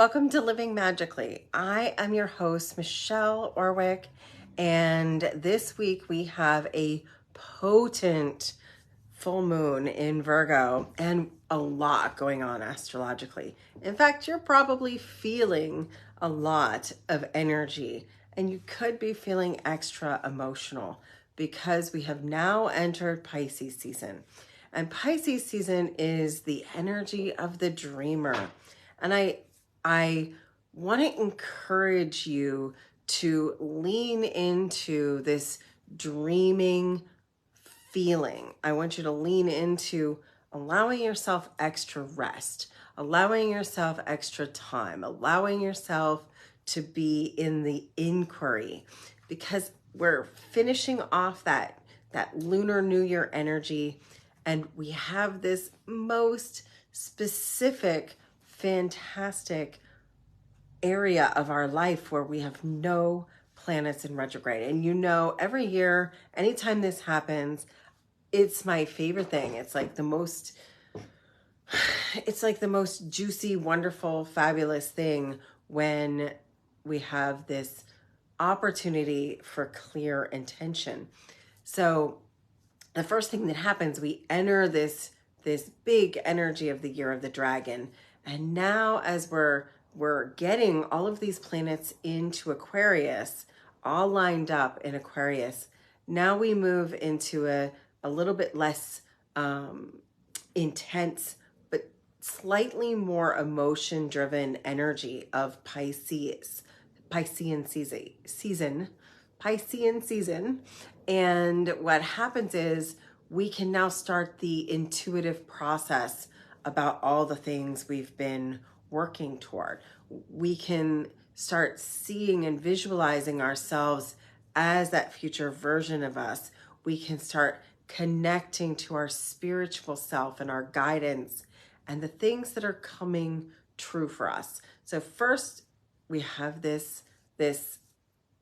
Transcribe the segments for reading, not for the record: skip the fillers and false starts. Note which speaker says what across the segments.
Speaker 1: Welcome to Living Magically. I am your host, Michelle Orwick, and this week we have a potent full moon in Virgo and a lot going on astrologically. In fact, you're probably feeling a lot of energy, and you could be feeling extra emotional because we have now entered Pisces season. And Pisces season is the energy of the dreamer. And I want to encourage you to lean into this dreaming feeling. I want you to lean into allowing yourself extra rest, allowing yourself extra time, allowing yourself to be in the inquiry, because we're finishing off that Lunar New Year energy, and we have this most specific, fantastic area of our life where we have no planets in retrograde. And you know, every year, anytime this happens, it's my favorite thing. It's like the most juicy, wonderful, fabulous thing when we have this opportunity for clear intention. So the first thing that happens, we enter this big energy of the year of the dragon. And now as we're getting all of these planets into Aquarius, all lined up in Aquarius, now we move into a little bit less intense, but slightly more emotion-driven energy of Piscean season. And what happens is we can now start the intuitive process about all the things we've been working toward. We can start seeing and visualizing ourselves as that future version of us. We can start connecting to our spiritual self and our guidance and the things that are coming true for us. So first, we have this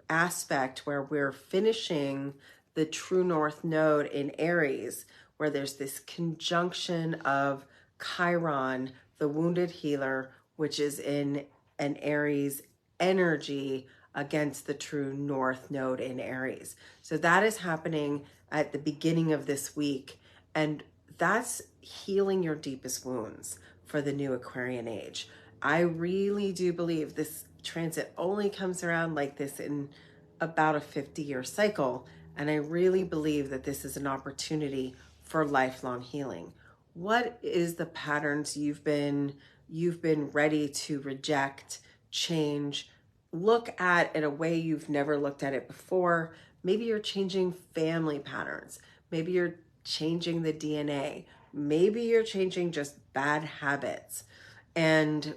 Speaker 1: aspect where we're finishing the true north node in Aries, where there's this conjunction of Chiron, the wounded healer, which is in an Aries energy, against the true north node in Aries. So that is happening at the beginning of this week, and that's healing your deepest wounds for the new Aquarian age. I really do believe this transit only comes around like this in about a 50-year cycle, and I really believe that this is an opportunity for lifelong healing. What is the patterns you've been ready to reject, change, look at in a way you've never looked at it before? Maybe you're changing family patterns. Maybe you're changing the DNA. Maybe you're changing just bad habits. And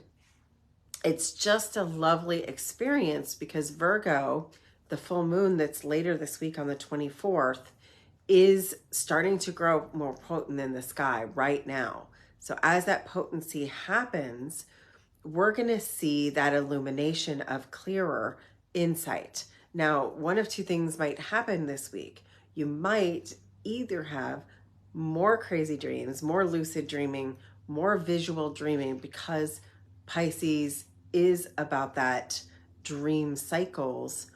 Speaker 1: it's just a lovely experience because Virgo, the full moon that's later this week on the 24th, is starting to grow more potent in the sky right now. So as that potency happens, we're going to see that illumination of clearer insight. Now, one of two things might happen this week. You might either have more crazy dreams, more lucid dreaming, more visual dreaming, because Pisces is about that dream cycles.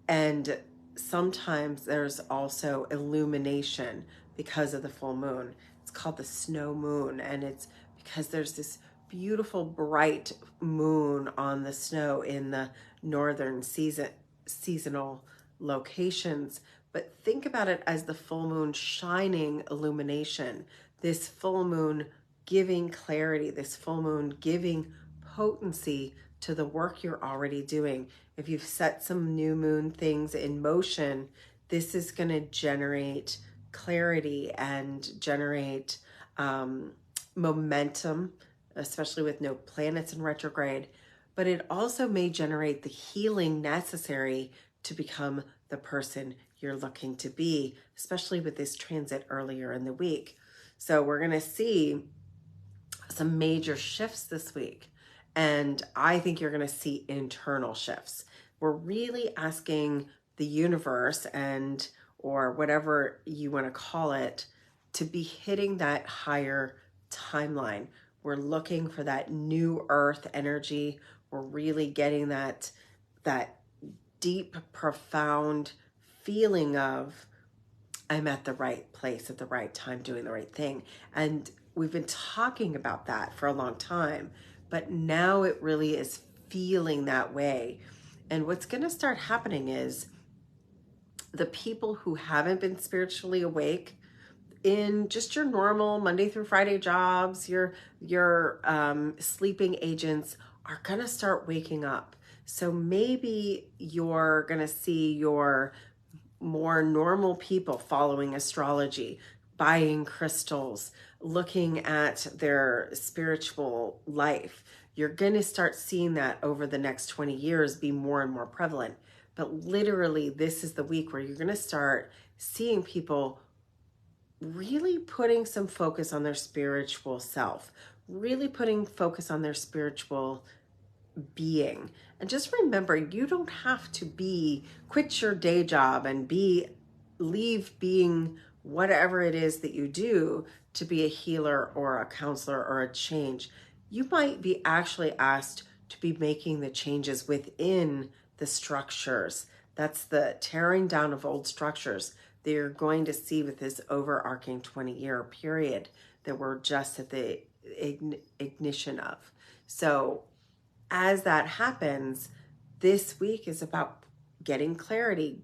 Speaker 1: And sometimes there's also illumination because of the full moon. It's called the snow moon, and it's because there's this beautiful bright moon on the snow in the northern seasonal locations. But think about it as the full moon shining illumination, this full moon giving clarity, this full moon giving potency to the work you're already doing. If you've set some new moon things in motion, this is going to generate clarity and generate momentum, especially with no planets in retrograde. But it also may generate the healing necessary to become the person you're looking to be, especially with this transit earlier in the week. So we're going to see some major shifts this week. And I think you're going to see internal shifts. We're really asking the universe or whatever you want to call it to be hitting that higher timeline. We're looking for that new earth energy. we're really getting that deep, profound feeling of, I'm at the right place at the right time, doing the right thing. And we've been talking about that for a long time, but now it really is feeling that way. And what's going to start happening is the people who haven't been spiritually awake in just your normal Monday through Friday jobs, your sleeping agents are going to start waking up. So maybe you're going to see your more normal people following astrology, buying crystals, looking at their spiritual life. You're going to start seeing that over the next 20 years be more and more prevalent. But literally, this is the week where you're going to start seeing people really putting some focus on their spiritual self, really putting focus on their spiritual being. And just remember, you don't have to quit your day job and leave being whatever it is that you do to be a healer or a counselor or a change. You might be actually asked to be making the changes within the structures. That's the tearing down of old structures that you're going to see with this overarching 20-year period that we're just at the ignition of. So as that happens, this week is about getting clarity.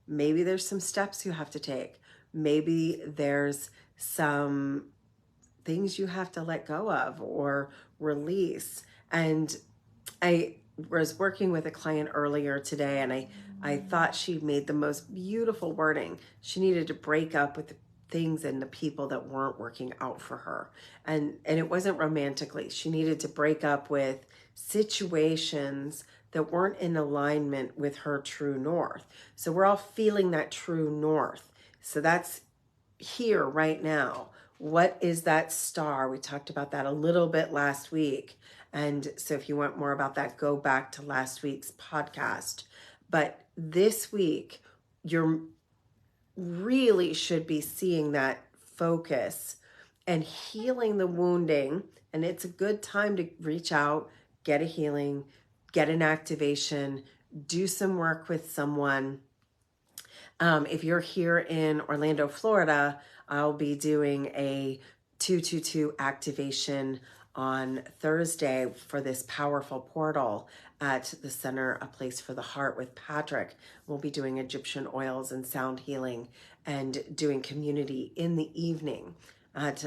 Speaker 1: Maybe there's some steps you have to take. Maybe there's some things you have to let go of or release. And I was working with a client earlier today, and I thought she made the most beautiful wording. She needed to break up with the things and the people that weren't working out for her. And it wasn't romantically. She needed to break up with situations that weren't in alignment with her true north. So we're all feeling that true north. So that's here right now. What is that star? We talked about that a little bit last week. And so if you want more about that, go back to last week's podcast. But this week, you're really should be seeing that focus and healing the wounding. And it's a good time to reach out, get a healing, get an activation, do some work with someone. If you're here in Orlando, Florida, I'll be doing a 222 activation on Thursday for this powerful portal at the Center, A Place for the Heart with Patrick. We'll be doing Egyptian oils and sound healing and doing community in the evening at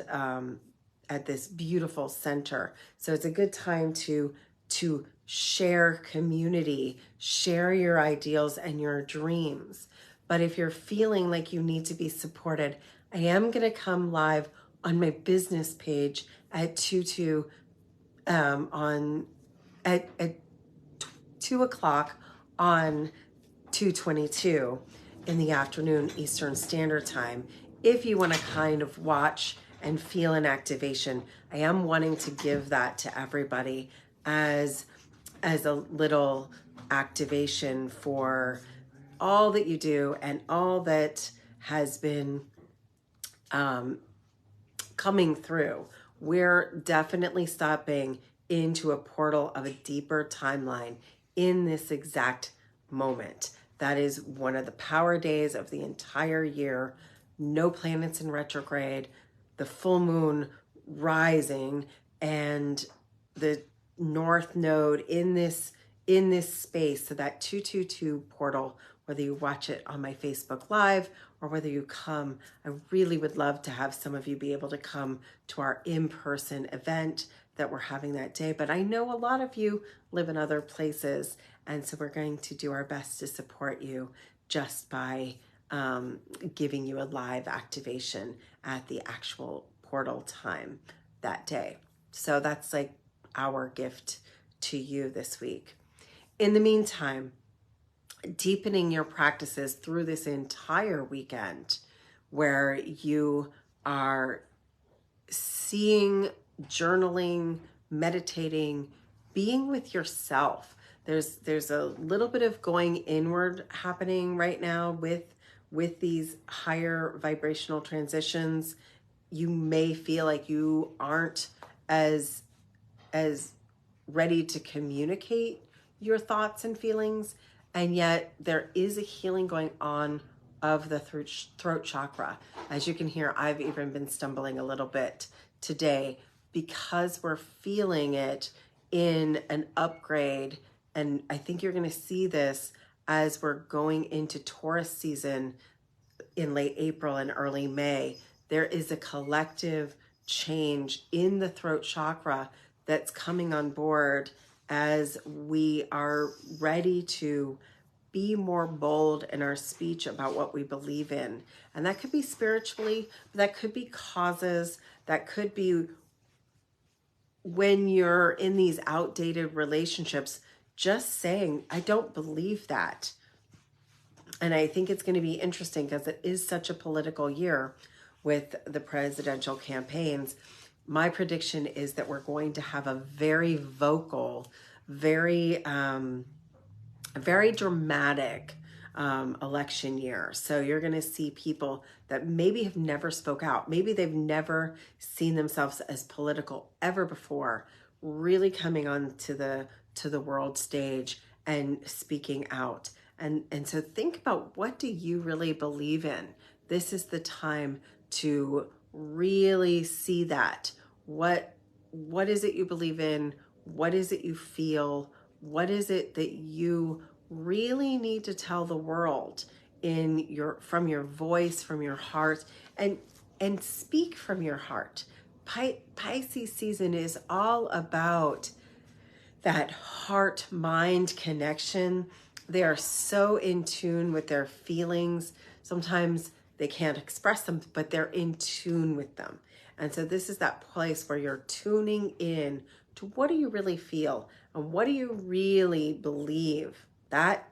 Speaker 1: this beautiful center. So it's a good time to share community, share your ideals and your dreams. But if you're feeling like you need to be supported, I am going to come live on my business page at 2 o'clock on 2/22 in the afternoon Eastern Standard Time. If you want to kind of watch and feel an activation, I am wanting to give that to everybody as a little activation for all that you do and all that has been coming through. We're definitely stepping into a portal of a deeper timeline in this exact moment. That is one of the power days of the entire year. No planets in retrograde, the full moon rising, and the north node in this space. So that 222 portal, whether you watch it on my Facebook Live or whether you come, I really would love to have some of you be able to come to our in-person event that we're having that day. But I know a lot of you live in other places, and so we're going to do our best to support you just by giving you a live activation at the actual portal time that day. So that's like our gift to you this week. In the meantime, deepening your practices through this entire weekend where you are seeing, journaling, meditating, being with yourself. There's a little bit of going inward happening right now with these higher vibrational transitions. You may feel like you aren't as ready to communicate your thoughts and feelings, and yet there is a healing going on of the throat chakra. As you can hear, I've even been stumbling a little bit today because we're feeling it in an upgrade. And I think you're going to see this as we're going into Taurus season in late April and early May. There is a collective change in the throat chakra that's coming on board as we are ready to be more bold in our speech about what we believe in. And that could be spiritually, that could be causes, that could be when you're in these outdated relationships, just saying, I don't believe that. And I think it's going to be interesting because it is such a political year with the presidential campaigns. My prediction is that we're going to have a very vocal, very dramatic election year. So you're going to see people that maybe have never spoke out. Maybe they've never seen themselves as political ever before, really coming on to the world stage and speaking out. And so think about, what do you really believe in? This is the time to really see that. What is it you believe in? What is it you feel? What is it that you really need to tell the world from your voice, from your heart, and speak from your heart? Pisces season is all about that heart-mind connection. They are so in tune with their feelings. Sometimes they can't express them, but they're in tune with them. And so this is that place where you're tuning in to, what do you really feel and what do you really believe? That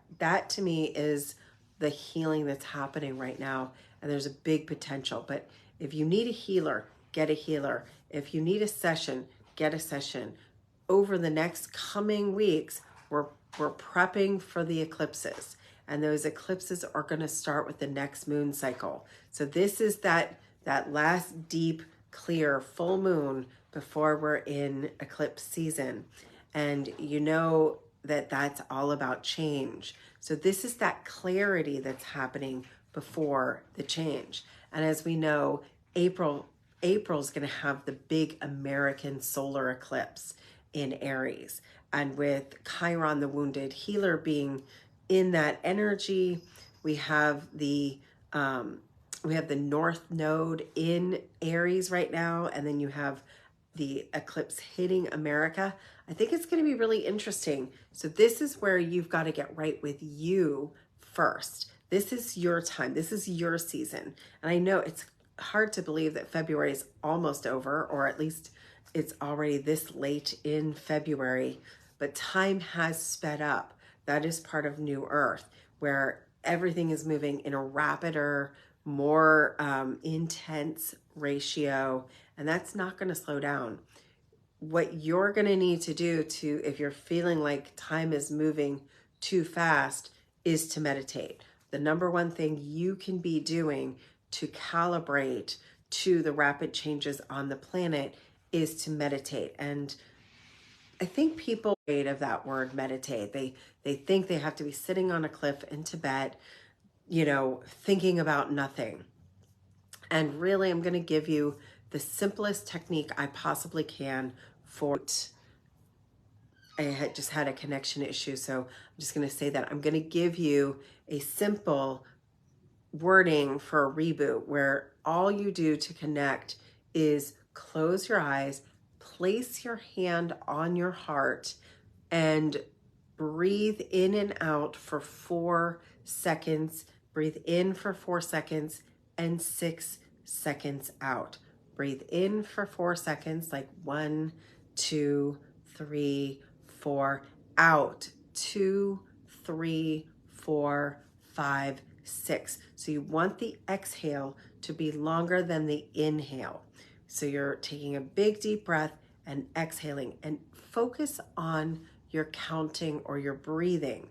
Speaker 1: to me is the healing that's happening right now. And there's a big potential. But if you need a healer, get a healer. If you need a session, get a session. Over the next coming weeks, we're prepping for the eclipses. And those eclipses are going to start with the next moon cycle. So this is that last deep, clear full moon before we're in eclipse season. And you know that that's all about change. So this is that clarity that's happening before the change. And as we know, April's going to have the big American solar eclipse in Aries. And with Chiron, the wounded healer, being in that energy, we have the North Node in Aries right now, and then you have the eclipse hitting America. I think it's going to be really interesting. So this is where you've got to get right with you first. This is your time. This is your season. And I know it's hard to believe that February is almost over, or at least it's already this late in February, but time has sped up. That is part of New Earth, where everything is moving in a rapider, more intense ratio, and that's not going to slow down. What you're going to need to do if you're feeling like time is moving too fast, is to meditate. The number one thing you can be doing to calibrate to the rapid changes on the planet is to meditate. And I think people are afraid of that word meditate. They think they have to be sitting on a cliff in Tibet, thinking about nothing. And really, I'm going to give you the simplest technique I possibly can for it. I had just had a connection issue, so I'm just going to say that I'm going to give you a simple wording for a reboot, where all you do to connect is close your eyes, place your hand on your heart, and breathe in and out for 4 seconds. Breathe in for 4 seconds and 6 seconds out. Breathe in for 4 seconds, like 1, 2, 3, 4. Out 2, 3, 4, 5, 6. So you want the exhale to be longer than the inhale. So you're taking a big deep breath and exhaling, and focus on your counting or your breathing.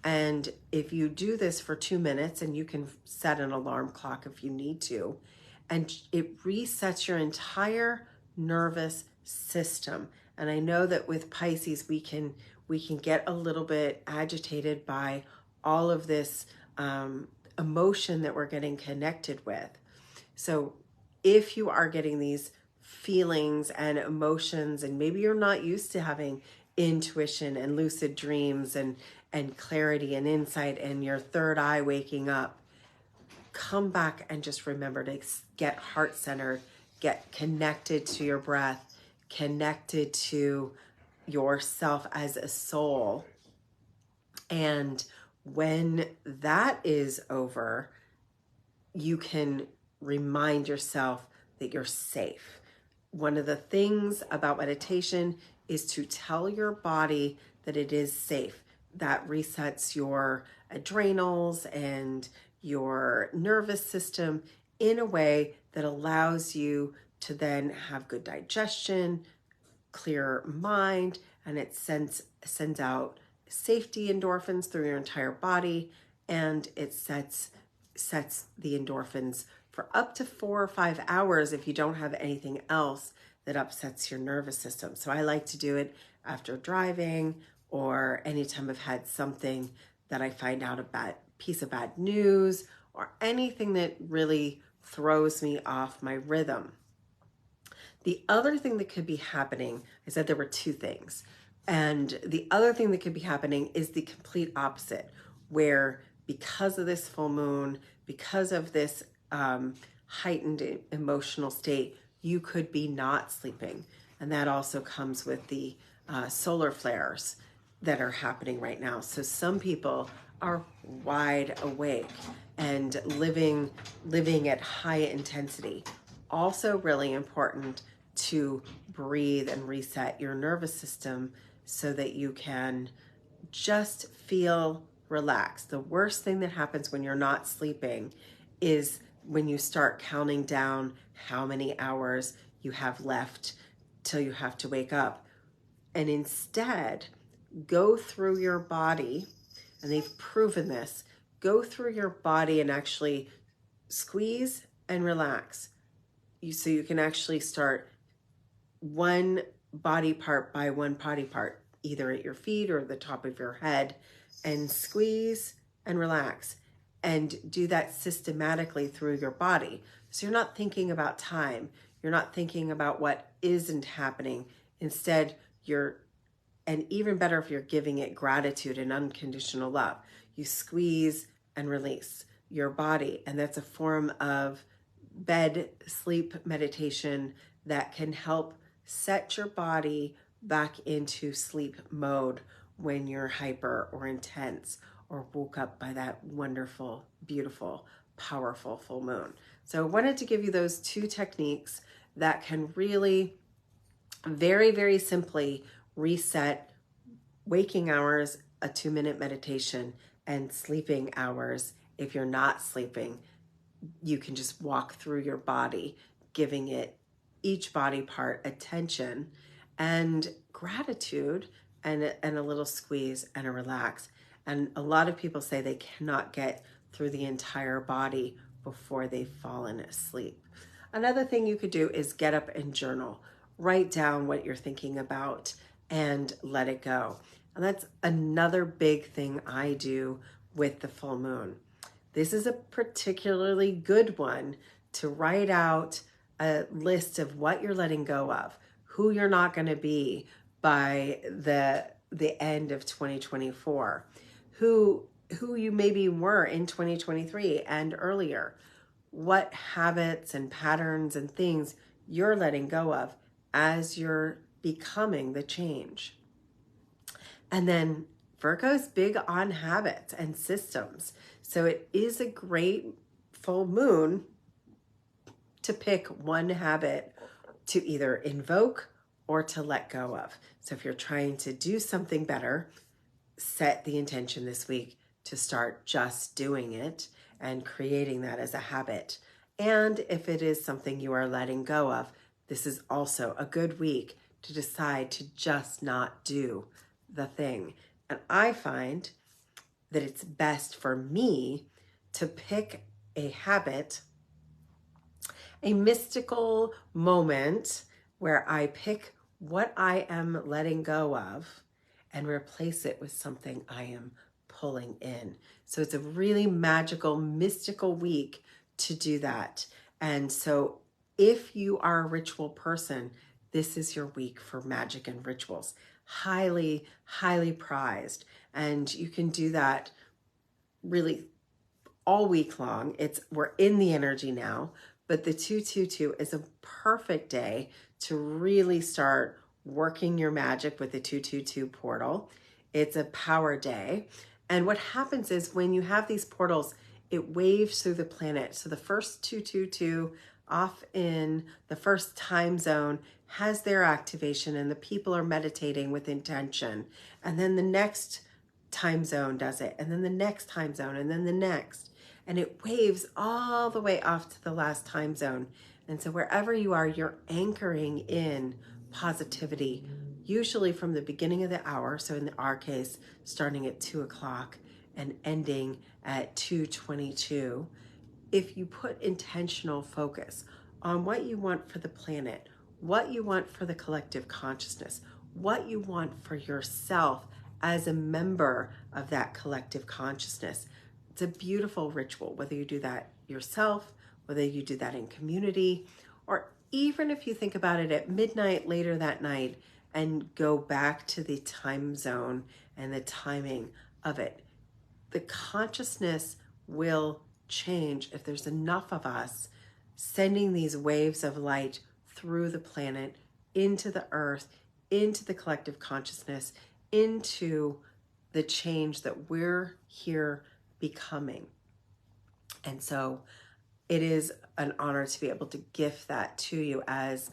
Speaker 1: And if you do this for 2 minutes, and you can set an alarm clock if you need to, and it resets your entire nervous system, And I know that with Pisces, we can get a little bit agitated by all of this emotion that we're getting connected with. So if you are getting these feelings and emotions, and maybe you're not used to having intuition and lucid dreams and clarity and insight and your third eye waking up, come back and just remember to get heart-centered, get connected to your breath, connected to yourself as a soul. And when that is over, you can remind yourself that you're safe. One of the things about meditation is to tell your body that it is safe. That resets your adrenals and your nervous system in a way that allows you to then have good digestion, clear mind, and it sends out safety endorphins through your entire body, and it sets the endorphins for up to 4 or 5 hours if you don't have anything else that upsets your nervous system. So I like to do it after driving, or anytime I've had something that I find out a bad piece of bad news, or anything that really throws me off my rhythm. The other thing that could be happening, I said there were 2 things. And the other thing that could be happening is the complete opposite, where because of this full moon, because of this heightened emotional state, you could be not sleeping. And that also comes with the solar flares that are happening right now. So some people are wide awake and living at high intensity. Also really important to breathe and reset your nervous system so that you can just feel relaxed. The worst thing that happens when you're not sleeping is when you start counting down how many hours you have left till you have to wake up. And instead, go through your body, and they've proven this, go through your body and actually squeeze and relax. So you can actually start one body part by one body part, either at your feet or the top of your head, and squeeze and relax, and do that systematically through your body. So you're not thinking about time. You're not thinking about what isn't happening. Instead, and even better if you're giving it gratitude and unconditional love, you squeeze and release your body. And that's a form of bed sleep meditation that can help set your body back into sleep mode when you're hyper or intense or woke up by that wonderful, beautiful, powerful full moon. So I wanted to give you those 2 techniques that can really very, very simply reset waking hours, a 2-minute meditation, and sleeping hours. If you're not sleeping, you can just walk through your body, giving it each body part attention and gratitude, and a little squeeze and a relax. And a lot of people say they cannot get through the entire body before they've fallen asleep. Another thing you could do is get up and journal. Write down what you're thinking about and let it go. And that's another big thing I do with the full moon. This is a particularly good one to write out a list of what you're letting go of, who you're not going to be by the end of 2024, who you maybe were in 2023 and earlier, what habits and patterns and things you're letting go of as you're becoming the change. And then Virgo's big on habits and systems. So it is a great full moon to pick one habit to either invoke or to let go of. So if you're trying to do something better, set the intention this week to start just doing it and creating that as a habit. And if it is something you are letting go of, this is also a good week to decide to just not do the thing. And I find that it's best for me to pick a habit, a mystical moment where I pick what I am letting go of and replace it with something I am pulling in. So it's a really magical, mystical week to do that. And so if you are a ritual person, this is your week for magic and rituals. Highly, highly prized. And you can do that really all week long. We're in the energy now, but the 222 is a perfect day to really start working your magic with the 222 portal. It's a power day. And what happens is when you have these portals, it waves through the planet. So the first 222 off in the first time zone has their activation and the people are meditating with intention. And then the next time zone does it. And then the next time zone and then the next. And it waves all the way off to the last time zone. And so wherever you are, you're anchoring in positivity, usually from the beginning of the hour. So in our case, starting at 2 o'clock and ending at 2:22. If you put intentional focus on what you want for the planet, what you want for the collective consciousness, what you want for yourself as a member of that collective consciousness, it's a beautiful ritual, whether you do that yourself, whether you do that in community, or even if you think about it at midnight later that night and go back to the time zone and the timing of it. The consciousness will change if there's enough of us sending these waves of light through the planet, into the earth, into the collective consciousness, into the change that we're here becoming. And so it is an honor to be able to gift that to you as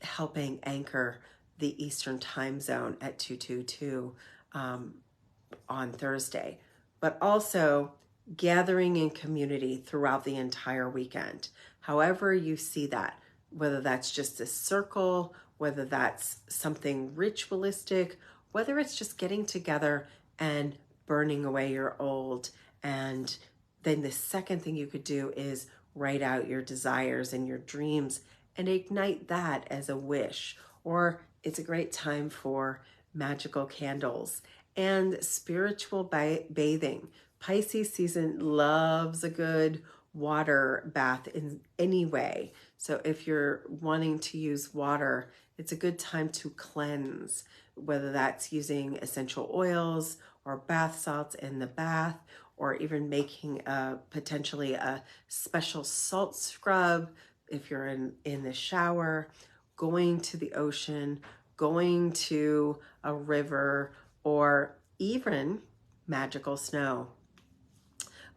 Speaker 1: helping anchor the Eastern time zone at 222 on Thursday, but also gathering in community throughout the entire weekend. However you see that, whether that's just a circle, whether that's something ritualistic, whether it's just getting together and burning away your old. And then the second thing you could do is write out your desires and your dreams and ignite that as a wish. Or it's a great time for magical candles and spiritual bathing. Pisces season loves a good water bath in any way. So if you're wanting to use water, it's a good time to cleanse, whether that's using essential oils or bath salts in the bath, or even making potentially a special salt scrub if you're in the shower, going to the ocean, going to a river, or even magical snow.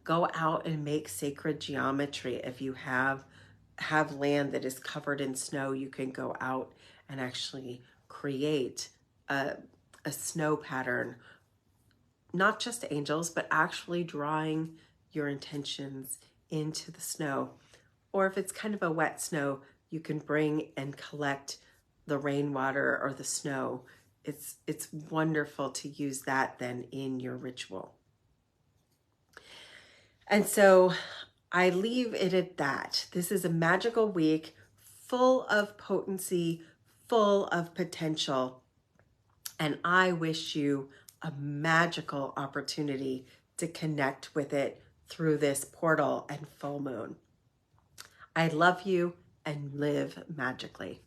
Speaker 1: Go out and make sacred geometry. If you have land that is covered in snow, you can go out and actually create a snow pattern, not just angels, but actually drawing your intentions into the snow. Or if it's kind of a wet snow, you can bring and collect the rainwater or the snow. It's wonderful to use that then in your ritual. And so I leave it at that. This is a magical week full of potency, full of potential. And I wish you a magical opportunity to connect with it through this portal and full moon. I love you and live magically.